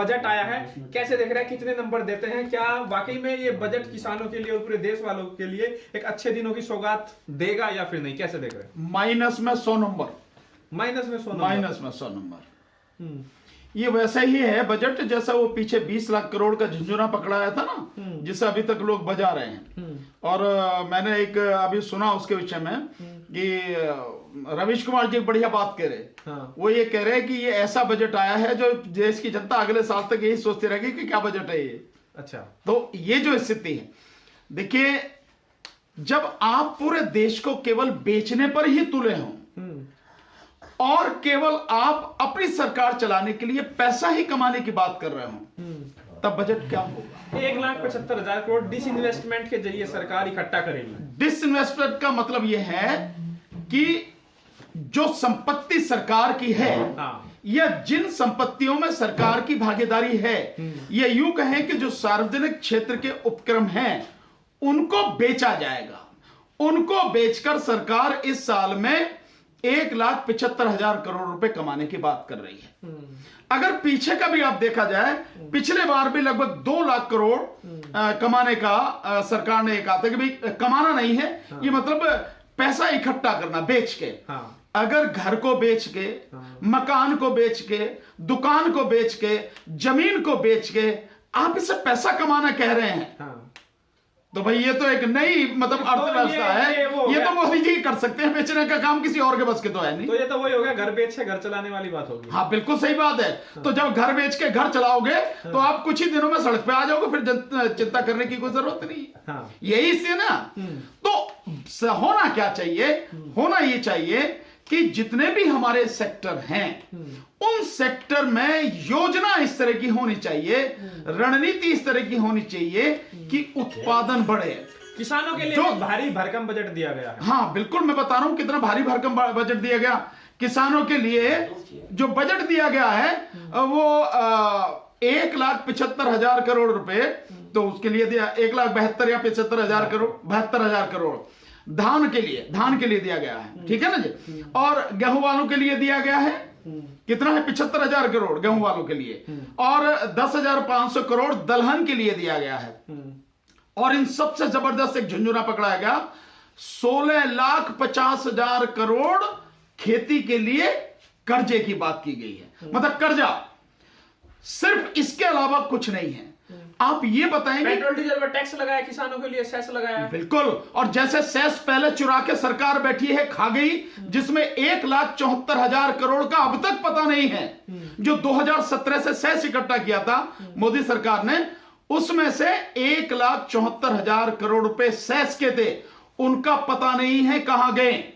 Budget आया है, कैसे देख रहे हैं, कितने नंबर देते हैं? क्या वाकई में ये बजट किसानों के लिए और पूरे देश वालों के लिए एक अच्छे दिनों की सौगात देगा या फिर नहीं? कैसे देख रहे हैं? माइनस में 100 नंबर। माइनस में 100 नंबर। माइनस में 100 नंबर। ये वैसा ही है बजट जैसा वो पीछे 20 लाख करोड़ का झुंझुना पकड़ाया था ना, जिसे अभी तक लोग बजा रहे हैं। और मैंने एक अभी सुना उसके विषय में कि रवीश कुमार जी एक बढ़िया बात कह रहे। वो ये कह रहे हैं कि ये ऐसा बजट आया है जो देश की जनता अगले साल तक यही सोचती रहेगी कि क्या बजट है ये। अच्छा, तो ये जो स्थिति है, देखिए, जब आप पूरे देश को केवल बेचने पर ही तुले हों और केवल आप अपनी सरकार चलाने के लिए पैसा ही कमाने की बात कर रहे हो, तब बजट क्या होगा? 1,75,000 करोड़ डिसइन्वेस्टमेंट के जरिए सरकार इकट्ठा करेगी। डिसइन्वेस्टमेंट का मतलब यह है कि जो संपत्ति सरकार की है, या जिन संपत्तियों में सरकार की भागीदारी है, या यूं कहें कि जो सार्वजनिक क्षेत्र के उपक्रम हैं, उनको बेचा जाएगा। उनको बेचकर सरकार इस साल में 1,75,000 करोड़ रुपए कमाने की बात कर रही है। अगर पीछे का भी आप देखा जाए, पिछले बार भी लगभग 2 लाख करोड़ कमाने का सरकार ने कहा था कि भाई कमाना नहीं है, ये मतलब पैसा इकट्ठा करना बेच के। अगर घर को बेच के, मकान को बेच के, दुकान को बेच के, जमीन को बेच के आप इसे पैसा कमाना कह रहे हैं, तो भाई ये तो एक नई मतलब अर्थव्यवस्था है। ये तो मोदी जी कर सकते हैं, बेचने का काम किसी और के बस के तो है नहीं। तो ये तो वही हो गया, घर बेच के घर चलाने वाली बात होगी। हाँ, बिल्कुल सही बात है। तो जब घर बेच के घर चलाओगे तो आप कुछ ही दिनों में सड़क पे आ जाओगे, फिर चिंता करने की कोई जरूरत नहीं। यही से ना, तो होना क्या चाहिए? होना ये चाहिए कि जितने भी हमारे सेक्टर हैं, उन सेक्टर में योजना इस तरह की होनी चाहिए, रणनीति इस तरह की होनी चाहिए कि उत्पादन बढ़े। किसानों के लिए जो भारी भरकम बजट दिया गया है। हाँ बिल्कुल, मैं बता रहा हूं कितना भारी भरकम बजट दिया गया किसानों के लिए। जो बजट दिया गया है वो 1,75,000 करोड़ रुपए, तो उसके लिए दिया 1,72,000 या 75,000 करोड़, 72,000 करोड़ धान के लिए दिया गया है। ठीक है ना जी। और गेहूं वालों के लिए दिया गया है कितना है? 75,000 करोड़ गेहूं वालों के लिए, और 10,500 करोड़ दलहन के लिए दिया गया है। और इन सबसे जबरदस्त एक झुंझुना पकड़ाया गया, 16,50,000 करोड़ खेती के लिए कर्जे की बात की गई है। मतलब कर्जा, सिर्फ इसके अलावा कुछ नहीं है। आप ये बताएंगे, पेट्रोल डीजल पर टैक्स लगाया, किसानों के लिए सेस लगाया है। बिल्कुल। और जैसे सेस पहले चुरा के सरकार बैठी है खा गई, जिसमें 1,74,000 करोड़ का अब तक पता नहीं है। जो 2017 से सेस इकट्ठा किया था मोदी सरकार ने, उसमें से 1,74,000 करोड़ रुपए सेस के थे, उनका पता नहीं है कहां गए।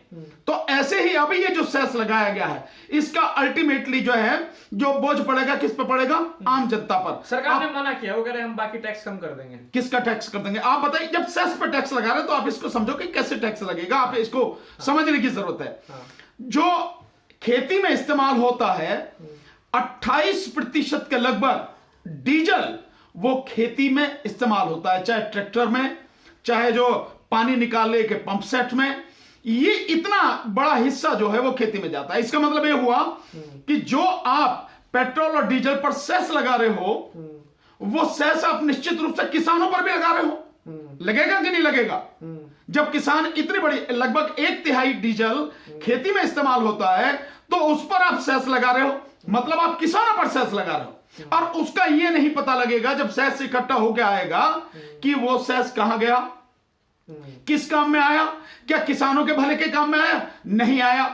तो ऐसे ही अभी ये जो सेस लगाया गया है, इसका अल्टीमेटली जो है, जो बोझ पड़ेगा किस पे पड़ेगा? आम जनता पर। सरकार ने मना किया, वो कह रहे हैं हम बाकी टैक्स कम कर देंगे। किसका टैक्स कर देंगे? आप बताइए। जब सेस पर टैक्स लगा रहे हैं तो आप इसको समझो कि कैसे टैक्स लगेगा, आप इसको समझने की जरूरत है। जो खेती में इस्तेमाल होता है 28% के लगभग डीजल वो खेती में इस्तेमाल होता है, चाहे ट्रैक्टर में, चाहे जो पानी निकालने के पंप सेट में। ये इतना बड़ा हिस्सा जो है वो खेती में जाता है। इसका मतलब ये हुआ कि जो आप पेट्रोल और डीजल पर सेस लगा रहे हो, वो सेस आप निश्चित रूप से किसानों पर भी लगा रहे हो। लगेगा कि नहीं लगेगा? जब किसान इतनी बड़ी, लगभग 1/3 डीजल खेती में इस्तेमाल होता है, तो उस पर आप सेस लगा रहे हो, मतलब आप किसानों पर सेस लगा रहे हो। और उसका ये नहीं पता लगेगा जब सेस इकट्ठा होकर आएगा कि वो सेस कहां गया, किस काम में आया, क्या किसानों के भले के काम में आया? नहीं आया।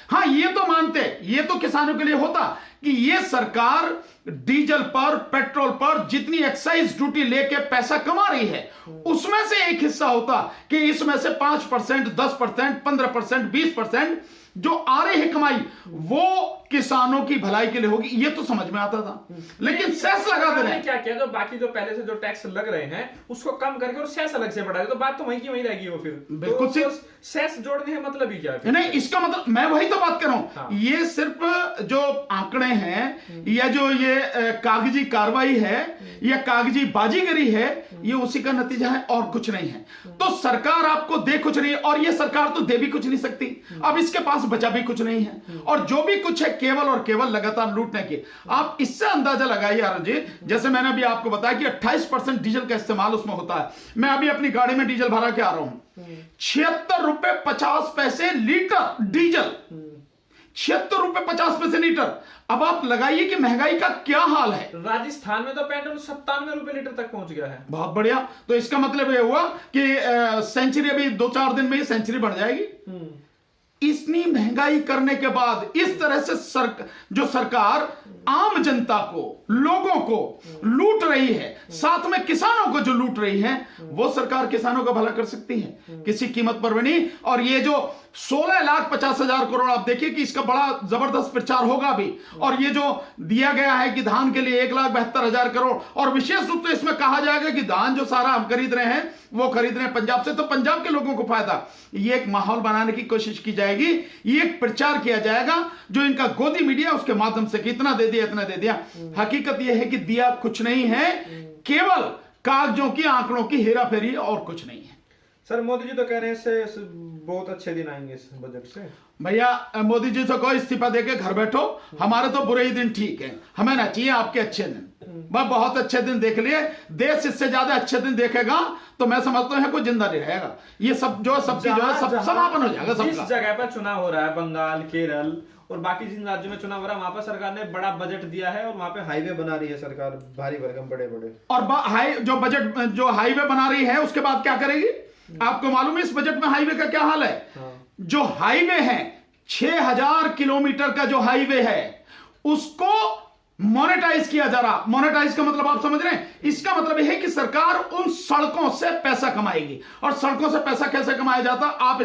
हां, ये तो मानते, ये तो किसानों के लिए होता कि ये सरकार डीजल पर, पेट्रोल पर जितनी एक्साइज ड्यूटी लेके पैसा कमा रही है, उसमें से एक हिस्सा होता कि इसमें से 5%, 10%, 15%, 20% जो आ रही है कमाई, वो किसानों की भलाई के लिए होगी। ये तो समझ में आता था, लेकिन सेस लगा दे रहे हैं। क्या किया? जो बाकी जो पहले से जो टैक्स लग रहे हैं उसको कम करके और सेस अलग से बढ़ा दे, तो बात तो वहीं की वहीं रहेगी। वो फिर बिल्कुल तो सेस जोड़ने का मतलब ही क्या है? नहीं, इसका मतलब मैं वही तो बात कर रहा हूं। ये सिर्फ जो आंकड़े हैं या जो ये कागजी कार्रवाई है या कागजी बाजीगरी है, ये उसी का नतीजा है और कुछ नहीं है। तो सरकार आपको दे कुछ नहीं, और ये सरकार तो दे भी कुछ नहीं सकती, अब इसके पास बचा भी कुछ नहीं है, और जो भी कुछ है केवल और केवल लगातार लूटने की। आप इससे अंदाजा लगाइए अरुण जी, जैसे मैंने अभी आपको बताया कि 28% डीजल का इस्तेमाल उसमें होता है। मैं अभी अपनी गाड़ी में डीजल भरा के आ रहा हूं, 76 रुपए 50 पैसे लीटर डीजल, 76 रुपए 50 पैसे लीटर। अब आप लगाइए कि महंगाई का क्या हाल है। राजस्थान में तो पेट्रोल 97 रुपए लीटर तक पहुंच गया है। बहुत बढ़िया। तो इसका मतलब यह हुआ कि सेंचुरी अभी 2-4 दिन में ही सेंचुरी बढ़ जाएगी। इतनी महंगाई करने के बाद इस तरह से जो सरकार आम जनता को, लोगों को लूट रही है, साथ में किसानों को जो लूट रही है, वो सरकार किसानों का भला कर सकती है किसी कीमत पर भी नहीं। और ये जो 16,50,000 करोड़, आप देखिए कि इसका बड़ा जबरदस्त प्रचार होगा भी। और ये जो दिया गया है कि धान के लिए 1,72,000 करोड़, और विशेष रूप से इसमें कहा जाएगा कि धान जो सारा हम खरीद रहे हैं वो खरीद रहे हैं पंजाब से, तो पंजाब के लोगों को फायदा। ये एक माहौल बनाने की कोशिश की जाएगी, ये एक प्रचार किया जाएगा जो इनका गोदी मीडिया उसके माध्यम से कि इतना दे दिया, इतना दे दिया। हकीकत यह है कि दिया कुछ नहीं है, केवल कागजों की, आंकड़ों की हेराफेरी और कुछ नहीं है। सर मोदी जी तो कह रहे हैं इससे बहुत अच्छे दिन आएंगे इस बजट से। भैया मोदी जी से कोई इस्तीफा देके घर बैठो, हमारे तो बुरे ही दिन ठीक है, हमें ना चाहिए आपके अच्छे दिन। वह बहुत अच्छे दिन देख लिए, देश इससे ज्यादा अच्छे दिन देखेगा तो मैं समझता हूं कोई जिंदा नहीं रहेगा। ये सब जो सबकी जो है सब समापन हो जाएगा। जिस जगह पर चुनाव हो रहा है, बंगाल, केरल और बाकी जिन राज्यों में चुनाव हो रहा है, वहां पर सरकार ने बड़ा बजट दिया है और वहां पे हाईवे बना रही है सरकार, भारी भरकम बड़े बड़े। और जो बजट जो हाईवे बना रही है उसके बाद क्या करेगी आपको मालूम है? इस बजट में हाईवे का क्या हाल है? जो हाईवे है 6,000 किलोमीटर का जो हाईवे है उसको मोनेटाइज किया जा रहा। मोनेटाइज का मतलब आप समझ रहे हैं? इसका मतलब यह है कि सरकार उन सड़कों से पैसा कमाएगी। और सड़कों से पैसा कैसे कमाया जाता, आप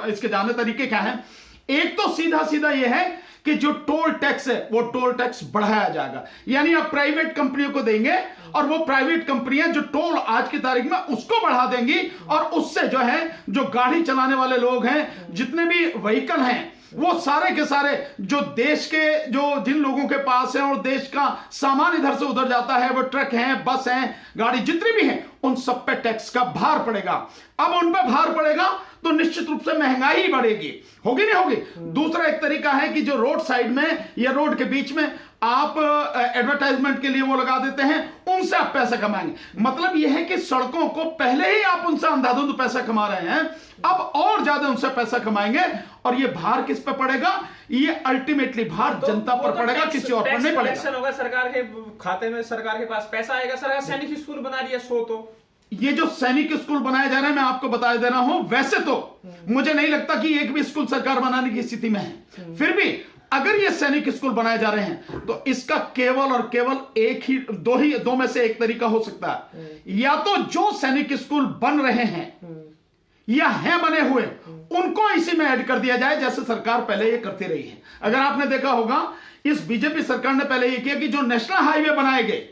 इसके जानने तरीके क्या है? एक तो सीधा सीधा यह है कि जो टोल टैक्स है वो टोल टैक्स बढ़ाया जाएगा, यानी आप प्राइवेट कंपनियों को देंगे और वो प्राइवेट कंपनियां जो टोल आज की तारीख में उसको बढ़ा देंगी, और उससे जो है जो गाड़ी चलाने वाले लोग हैं, जितने भी व्हीकल हैं, वो सारे के सारे जो देश के जो जिन लोगों के पास है और देश का सामान इधर से उधर जाता है, वो ट्रक हैं, बस हैं, गाड़ी जितनी भी हैं, उन सब पे टैक्स का भार पड़ेगा। अब उन पे भार पड़ेगा तो निश्चित रूप से महंगाई बढ़ेगी, होगी नहीं होगी? दूसरा एक तरीका है कि जो रोड साइड में या रोड के बीच में आप एडवर्टाइजमेंट के लिए वो लगा देते हैं, उनसे आप पैसा कमाएंगे। मतलब यह है कि सड़कों को पहले ही आप उनसे अंधाधुंध पैसा कमा रहे हैं, अब और ज्यादा उनसे पैसा कमाएंगे। और ये भार किस पे पड़ेगा? ये अल्टीमेटली भार जनता पर पड़ेगा, किसी और पर नहीं पड़ेगा। होगा सरकार के खाते में, सरकार के पास पैसा आएगा। सरकार सैनिक स्कूल बना रही है 100। तो ये जो सैनिक स्कूल बनाए जा रहे हैं, मैं आपको बता दे रहा हूं, वैसे तो मुझे नहीं लगता कि एक भी स्कूल सरकार बनाने की स्थिति में है। फिर भी अगर ये सैनिक स्कूल बनाए जा रहे हैं तो इसका केवल और केवल दो में से एक तरीका हो सकता है। या तो जो सैनिक स्कूल बन रहे हैं या हैं बने हुए, उनको इसी में ऐड कर दिया जाए, जैसे सरकार पहले ये करती रही है। अगर आपने देखा होगा, इस बीजेपी सरकार ने पहले ये किया कि जो नेशनल हाईवे बनाए गए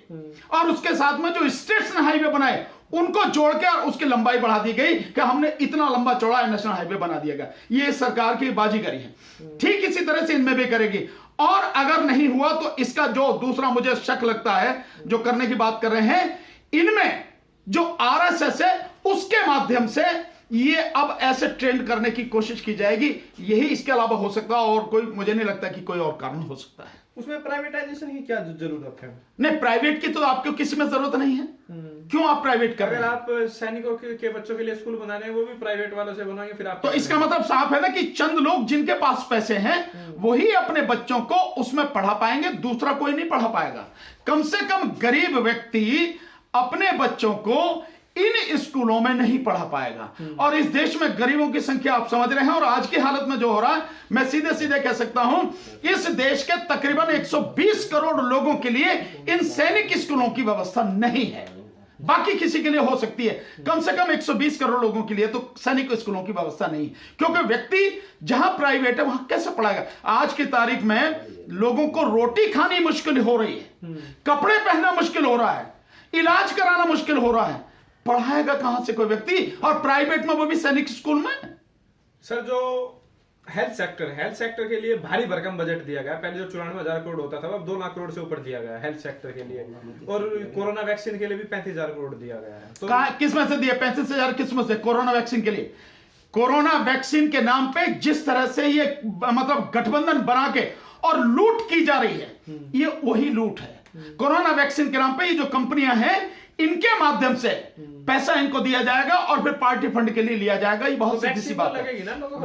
और उसके साथ में जो स्टेट्स ने हाईवे बनाए, उनको जोड़ के उसकी लंबाई बढ़ा दी गई कि हमने इतना लंबा चौड़ा नेशनल हाईवे बना दिया गया। ये सरकार की बाजीगरी है। ठीक इसी तरह से इनमें भी करेगी। और अगर नहीं हुआ तो इसका जो दूसरा मुझे शक लगता है, जो करने की बात कर रहे हैं, इनमें जो आरएसएस है उसके माध्यम से ये अब ऐसे ट्रेंड करने की कोशिश की जाएगी। यही इसके अलावा हो सकता है, और कोई मुझे नहीं लगता कि कोई और कारण हो सकता है। उसमें प्राइवेटाइजेशन की क्या जरूरत है? नहीं, प्राइवेट की तो आपको किसी में जरूरत नहीं है। क्यों आप प्राइवेट कर रहे हैं? अगर आप सैनिकों के बच्चों के लिए स्कूल बना रहे हैं, वो भी प्राइवेट वालों से बनाएंगे, फिर आप तो इसका मतलब साफ है ना कि चंद लोग जिनके पास पैसे हैं वही अपने बच्चों को उसमें पढ़ा पाएंगे, दूसरा कोई नहीं पढ़ा पाएगा। कम से कम गरीब व्यक्ति अपने बच्चों को इन स्कूलों में नहीं पढ़ा पाएगा। और इस देश में गरीबों की संख्या आप समझ रहे हैं, और आज की हालत में जो हो रहा है, मैं सीधे सीधे कह सकता हूं, इस देश के तकरीबन 120 करोड़ लोगों के लिए इन सैनिक स्कूलों की व्यवस्था नहीं है। बाकी किसी के लिए हो सकती है, कम से कम 120 करोड़ लोगों के लिए तो सैनिक स्कूलों की व्यवस्था नहीं, क्योंकि व्यक्ति जहां प्राइवेट है वहां कैसे पढ़ाएगा? आज की तारीख में लोगों को रोटी खानी मुश्किल हो रही है, कपड़े पहनना मुश्किल हो रहा है, इलाज कराना मुश्किल हो रहा है, पढ़ाएगा कहां से कोई व्यक्ति? और प्राइवेट में, वो भी सैनिक स्कूल में। सर, जो हेल्थ सेक्टर के लिए भारी भरकम बजट दिया गया। पहले जो 94,000 करोड़ होता था अब 2 लाख करोड़ से ऊपर दिया गया हेल्थ सेक्टर के लिए, और कोरोना वैक्सीन के लिए भी 35,000 करोड़ दिया गया है। तो किस में से दिए 35,000? किस में से? कोरोना वैक्सीन के लिए। कोरोना वैक्सीन के नाम पे जिस तरह से ये मतलब गठबंधन बना के और लूट की जा रही है, ये वही लूट है। कोरोना वैक्सीन के नाम पे ये जो कंपनियां हैं, इनके माध्यम से पैसा इनको दिया जाएगा और फिर पार्टी फंड के लिए लिया जाएगा। ये बहुत सीधी सी बात है।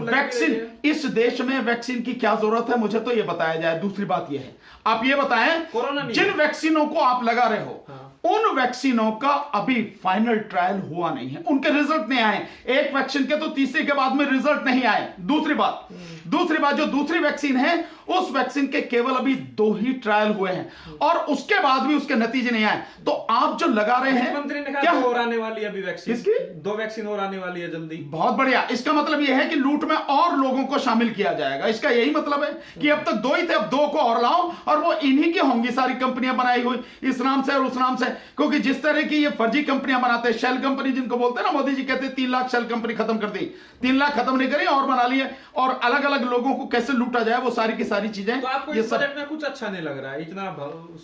वैक्सीन, इस देश में वैक्सीन की क्या जरूरत है, मुझे तो ये बताया जाए। दूसरी बात ये है, आप ये बताएं, जिन वैक्सीनों को आप लगा रहे हो, उन वैक्सीनों का अभी फाइनल ट्रायल हुआ नहीं है, उनके रिजल्ट नहीं आए। एक वैक्सीन के तो तीसरे के बाद में रिजल्ट नहीं आए। दूसरी बात जो दूसरी वैक्सीन है, उस वैक्सीन के केवल अभी 2 ही ट्रायल हुए हैं और उसके बाद भी उसके नतीजे नहीं आए। तो आप जो लगा रहे हैं, मंत्री ने कहा 2 और आने वाली है अभी वैक्सीन, इसकी 2 वैक्सीन और आने वाली है जल्दी। बहुत बढ़िया। इसका मतलब यह है कि लूट में और लोगों को शामिल किया जाएगा। इसका यही मतलब है कि अब तक 2 ही थे, अब 2 को और लाओ, और वो इन्हीं की होंगी सारी कंपनियां बनाई हुई, इस नाम से और उस नाम से। क्योंकि जिस तरह की ये फर्जी कंपनियां बनाते हैं, शेल कंपनी जिनको बोलते हैं ना, मोदी जी कहते हैं 3 लाख शेल कंपनी खत्म कर दी, 3 लाख खत्म नहीं करी और बना लिए, और अलग अलग लोगों को कैसे लूटा जाए, वो सारी की सारी चीजें। तो आपको इस बजट में कुछ अच्छा नहीं लग रहा है इतना?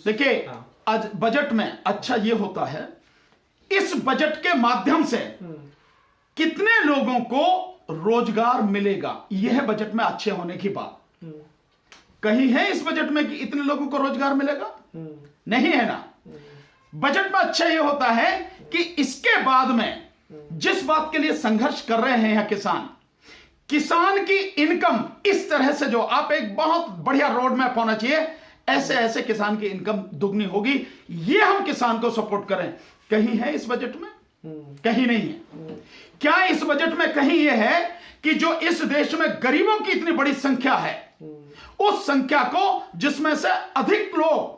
देखिए, आज बजट में अच्छा ये होता है, इस बजट के माध्यम से कितने लोगों को रोजगार मिलेगा, यह है बजट में अच्छे होने की बात। कहीं है इस बजट में कि इतने लोगों को रोजगार मिलेगा? नहीं है ना। बजट में अच्छा यह होता है कि इसके बाद में जिस बात के लिए संघर्ष कर रहे हैं यहाँ किसान की इनकम इस तरह से, जो आप एक बहुत बढ़िया रोड मैप होना चाहिए, ऐसे ऐसे किसान की इनकम दुगनी होगी, ये हम किसान को सपोर्ट करें। कहीं है इस बजट में? कहीं नहीं है। क्या इस बजट में कहीं यह है कि जो इस देश में गरीबों की इतनी बड़ी संख्या है, उस संख्या को, जिसमें से अधिक लोग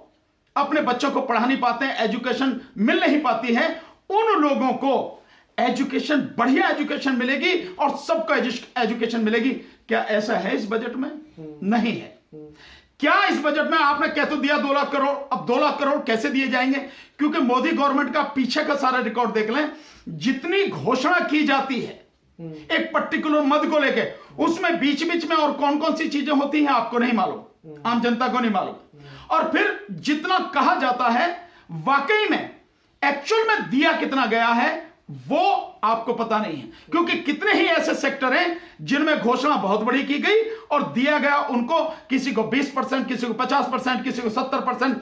अपने बच्चों को पढ़ा नहीं पाते हैं, एजुकेशन मिल नहीं पाती है, उन लोगों को एजुकेशन, बढ़िया एजुकेशन मिलेगी और सबको एजुकेशन मिलेगी? क्या ऐसा है इस बजट में? नहीं है। क्या इस बजट में आपने कह तो दिया 2 लाख करोड़, अब 2 लाख करोड़ कैसे दिए जाएंगे? क्योंकि मोदी गवर्नमेंट का पीछे का सारा रिकॉर्ड देख लें, जितनी घोषणा की जाती है एक पर्टिकुलर मद को लेके, उसमें बीच बीच में और कौन कौन सी चीजें होती हैं आपको नहीं मालूम, आम जनता को नहीं मालूम। और फिर जितना कहा जाता है, वाकई में एक्चुअल में दिया कितना गया है, वो आपको पता नहीं है। क्योंकि कितने ही ऐसे सेक्टर हैं जिनमें घोषणा बहुत बड़ी की गई और दिया गया उनको, किसी को 20%, किसी को 50%, किसी को 70%,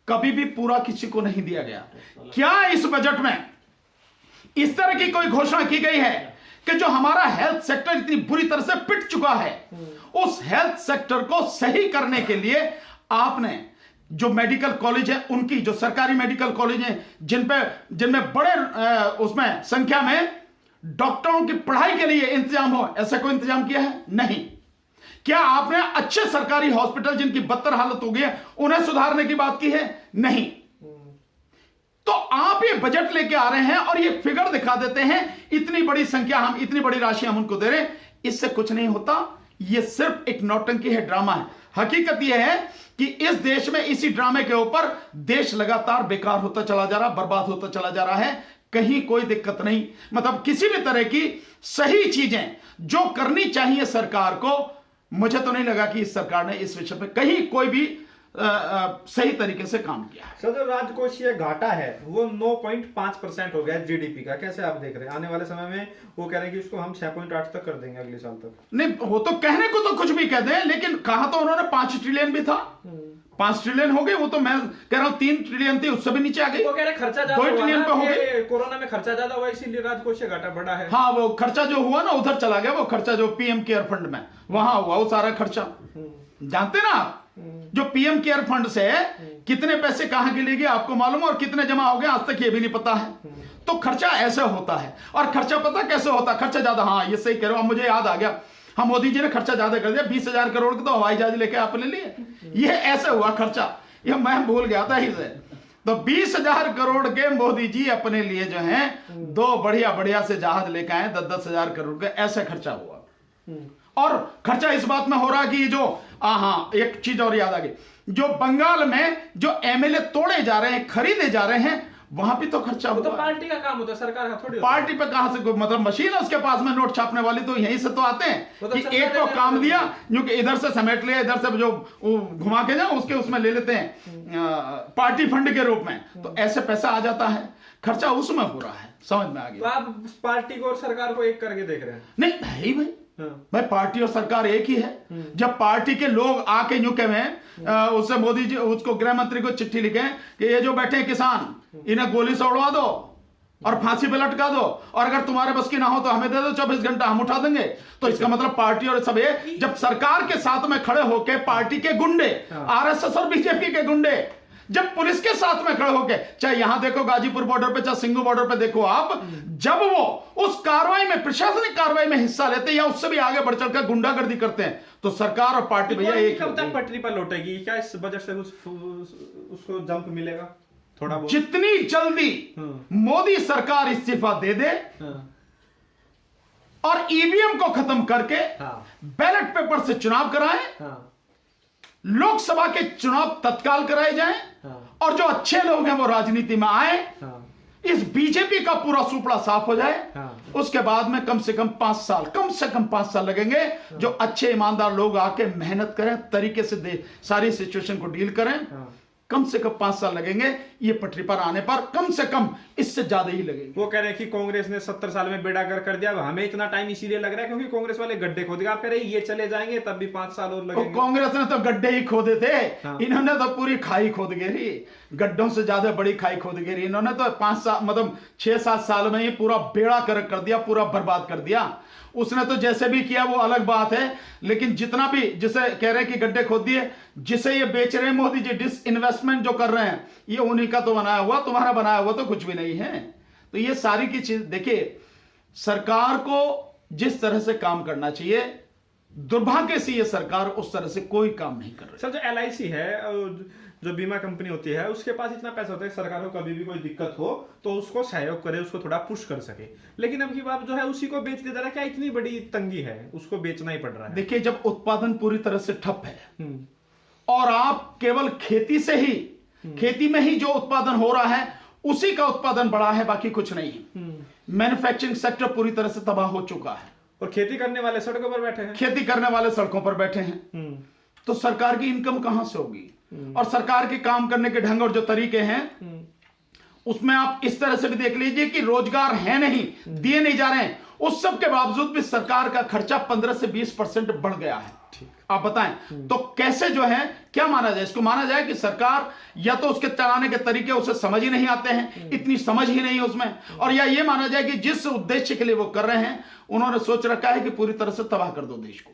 कभी भी पूरा किसी को नहीं दिया गया। क्या इस बजट में इस तरह की कोई घोषणा की गई है कि जो हमारा हेल्थ सेक्टर इतनी बुरी तरह से पिट चुका है, उस हेल्थ सेक्टर को सही करने के लिए आपने जो मेडिकल कॉलेज है, उनकी जो सरकारी मेडिकल कॉलेज हैं, जिनमें बड़े उसमें संख्या में डॉक्टरों की पढ़ाई के लिए इंतजाम हो, ऐसा कोई इंतजाम किया है? नहीं। क्या आपने अच्छे सरकारी हॉस्पिटल जिनकी बदतर हालत हो गई है, उन्हें सुधारने की बात की है? नहीं। तो आप ये बजट लेके आ रहे हैं और ये फिगर दिखा देते हैं, इतनी बड़ी संख्या, हम इतनी बड़ी राशि हम उनको दे रहे हैं, इससे कुछ नहीं होता। ये सिर्फ एक नौटंकी है, ड्रामा है। हकीकत यह है कि इस देश में इसी ड्रामे के ऊपर देश लगातार बेकार होता चला जा रहा, बर्बाद होता चला जा रहा है। कहीं कोई दिक्कत नहीं, मतलब किसी भी तरह की सही चीजें जो करनी चाहिए सरकार को, मुझे तो नहीं लगा कि इस सरकार ने इस विषय पे कहीं कोई भी सही तरीके से काम किया है। सर, जो राजकोषीय घाटा है वो 9.5% हो गया जीडीपी का, कैसे आप देख रहे हैं? आने वाले समय में वो कह रहे हैं कि उसको हम 6.8 तक कर देंगे अगले साल तक। नहीं, वो तो कहने को तो कुछ भी कहते हैं, लेकिन कहा तो उन्होंने 5 ट्रिलियन भी था, 5 ट्रिलियन हो गए। वो तो मैं कह रहा हूं 3 ट्रिलियन थी, उससे भी नीचे आ गई। वो कह रहे खर्चा ज्यादा 2 ट्रिलियन पे हो गए। कोरोना में खर्चा ज्यादा हुआ, इसीलिए राजकोषीय घाटा बढ़ा है। हाँ, वो खर्चा जो हुआ ना उधर चला गया, वो खर्चा जो पीएम केयर फंड में वहां हुआ, वो सारा खर्चा जानते ना आप, जो पीएम केयर फंड से कितने पैसे कहां के लिए गए आपको मालूम, और कितने जमा हो गए आज तक ये भी नहीं पता है। तो खर्चा ऐसा होता है। और खर्चा पता कैसे होता है? खर्चा ज्यादा, हाँ ये सही कह रहे हो, मुझे याद आ गया, हाँ मोदी जी ने खर्चा ज्यादा कर दिया, 20,000 करोड़ के तो हवाई जहाज लेके आप ले लिए, ये ऐसे हुआ खर्चा, ये मैं भूल गया था इसे। तो 20,000 करोड़ के मोदी जी अपने लिए जो है 2 बढ़िया बढ़िया से जहाज लेके आए, 10,000 करोड़ का ऐसा खर्चा हुआ। और खर्चा इस बात में हो रहा कि जो हाँ एक चीज और याद आ गई, जो बंगाल में जो एमएलए तोड़े जा रहे हैं, खरीदे जा रहे हैं, वहां भी तो खर्चा वो तो हुआ। पार्टी का काम होता है, सरकार का थोड़ी होता है। पार्टी पे कहां से, मतलब मशीन है उसके पास में नोट छापने वाली, तो यहीं से तो आते वो हैं तो कि सरकार एक को ने काम दिया क्योंकि इधर से समेट लिया, इधर से जो वो घुमा के जाओ उसके उसमें ले लेते हैं पार्टी फंड के रूप में, तो ऐसे पैसा आ जाता है, खर्चा उसमें हो रहा है। समझ में आ तो गया? आप पार्टी को और सरकार को एक करके देख रहे हैं। नहीं है ही भाई, हाँ। भाई पार्टी और सरकार एक ही है। जब पार्टी के लोग आके यूं कहें उससे मोदी जी उसको गृह मंत्री को चिट्ठी लिखें कि ये जो बैठे हैं किसान, इन्हें गोली से उड़वा दो और फांसी पे लटका दो, और अगर तुम्हारे बस की ना हो तो हमें दे दो 24 घंटा, हम उठा देंगे। तो इसका मतलब पार्टी और सब ये, जब सरकार के साथ में खड़े होके पार्टी के गुंडे, आरएसएस और बीजेपी के गुंडे जब पुलिस के साथ में खड़े होके, चाहे यहां देखो गाजीपुर बॉर्डर पे, चाहे सिंगू बॉर्डर पे देखो आप, जब वो उस कार्रवाई में, प्रशासनिक कार्रवाई में हिस्सा लेते हैं या उससे भी आगे बढ़ चढ़कर गुंडागर्दी करते हैं, तो सरकार और पार्टी भैया एक कब तक पटरी पर लौटेगी? क्या इस बजट से कुछ उसको जंप मिलेगा थोड़ा बहुत? जितनी जल्दी मोदी सरकार इस्तीफा दे दे और ईवीएम को खत्म करके बैलेट पेपर से चुनाव कराएं, लोकसभा के चुनाव तत्काल कराए जाएं, और जो अच्छे लोग हैं वो राजनीति में आए, इस बीजेपी का पूरा सुपड़ा साफ हो जाए, उसके बाद में कम से कम 5 साल, कम से कम 5 साल लगेंगे। जो अच्छे ईमानदार लोग आके मेहनत करें, तरीके से सारी सिचुएशन को डील करें, कम से कम 5 साल लगेंगे ये पटरी पर आने पर, कम से कम इससे ज्यादा ही लगेंगे। वो कह रहे हैं कि कांग्रेस ने 70 साल में बेड़ा कर दिया, हमें इतना टाइम इसीलिए लग रहा है क्योंकि कांग्रेस वाले गड्ढे खोद गए। आप कह रहे हैं ये चले जाएंगे तब भी 5 साल और लगेंगे। कांग्रेस ने तो गड्ढे ही खोदे थे, इन्होंने तो पूरी खाई खोद गिरी, गड्ढों से ज्यादा बड़ी खाई खोद गिरी। इन्होंने तो 5 साल, मतलब 6-7 साल में ही पूरा बेड़ा कर दिया, पूरा बर्बाद कर दिया। उसने तो जैसे भी किया वो अलग बात है, लेकिन जितना भी, जिसे कह रहे हैं कि गड्ढे खोद दिए, जिसे ये बेच रहे हैं मोदी जी, डिसइन्वेस्टमेंट जो कर रहे हैं, ये उन्हीं का तो बनाया हुआ, तुम्हारा बनाया हुआ तो कुछ भी नहीं है। तो ये सारी की चीज देखिए, सरकार को जिस तरह से काम करना चाहिए, दुर्भाग्य से ये सरकार उस तरह से कोई काम नहीं कर रही। सर, जो LIC है, जो बीमा कंपनी होती है, उसके पास इतना पैसा होता है सरकार को कभी भी कोई दिक्कत हो तो उसको सहयोग करे, उसको थोड़ा पुश कर सके, लेकिन अब की बात जो है उसी को बेच दे रहा है। क्या इतनी बड़ी तंगी है, उसको बेचना ही पड़ रहा है? देखिए, जब उत्पादन पूरी तरह से ठप है और आप केवल खेती से ही, खेती में ही जो उत्पादन हो रहा है उसी का उत्पादन बढ़ा है, बाकी कुछ नहीं। मैन्युफैक्चरिंग सेक्टर पूरी तरह से तबाह हो चुका है और खेती करने वाले सड़कों पर बैठे हैं। खेती करने वाले सड़कों पर बैठे हैं, तो सरकार की इनकम कहां से होगी? और सरकार के काम करने के ढंग और जो तरीके हैं उसमें आप इस तरह से भी देख लीजिए कि रोजगार है नहीं, दिए नहीं जा रहे हैं, उस सब के बावजूद भी सरकार का खर्चा 15 से 20% बढ़ गया है। आप बताएं तो कैसे जो है, क्या माना जाए इसको? माना जाए कि सरकार या तो उसके चलाने के तरीके उसे समझ ही नहीं आते हैं, इतनी समझ ही नहीं है उसमें, और या ये माना जाए कि जिस उद्देश्य के लिए वो कर रहे हैं उन्होंने सोच रखा है कि पूरी तरह से तबाह कर दो देश को।